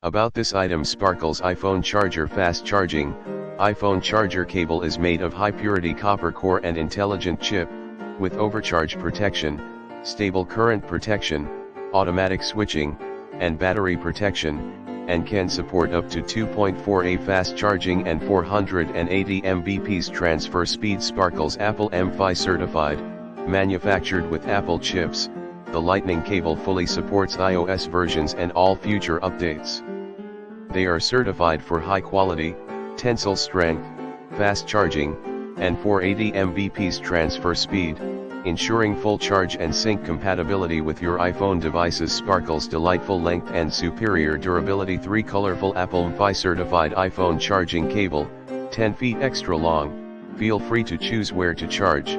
About this item: Sparkle's iPhone charger fast charging. iPhone charger cable is made of high purity copper core and intelligent chip, with overcharge protection, stable current protection, automatic switching, and battery protection, and can support up to 2.4A fast charging and 480 Mbps transfer speed. Sparkle's Apple MFi Certified, manufactured with Apple chips. The Lightning cable fully supports iOS versions and all future updates. They are certified for high quality, tensile strength, fast charging, and 480 Mbps transfer speed, ensuring full charge and sync compatibility with your iPhone devices. Sparkle's delightful length and superior durability. 3 colorful Apple MFi Certified iPhone charging cable, 10 feet extra long. Feel free to choose where to charge.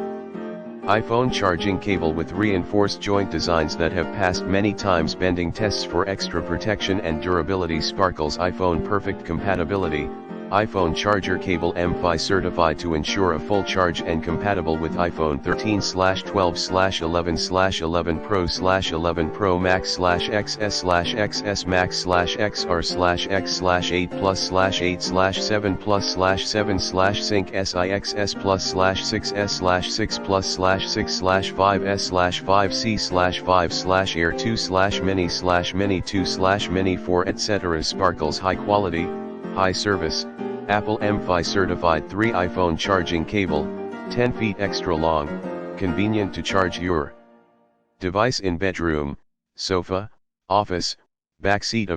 iPhone charging cable with reinforced joint designs that have passed many times bending tests for extra protection and durability. Sparkle's iPhone perfect compatibility. iPhone charger cable MFi certified to ensure a full charge and compatible with iPhone 13/12/11/11 Pro/11 Pro Max/XS/XS Max/XR/X/8 Plus/8/7 Plus/7/Sync SIXS Plus/6S/6 Plus/6/5S/5C/5/Air 2/Mini/Mini 2/Mini 4 etc. Sparkle's high quality, high service, Apple MFi Certified 3 iPhone charging cable, 10 feet extra long, convenient to charge your device in bedroom, sofa, office, back seat of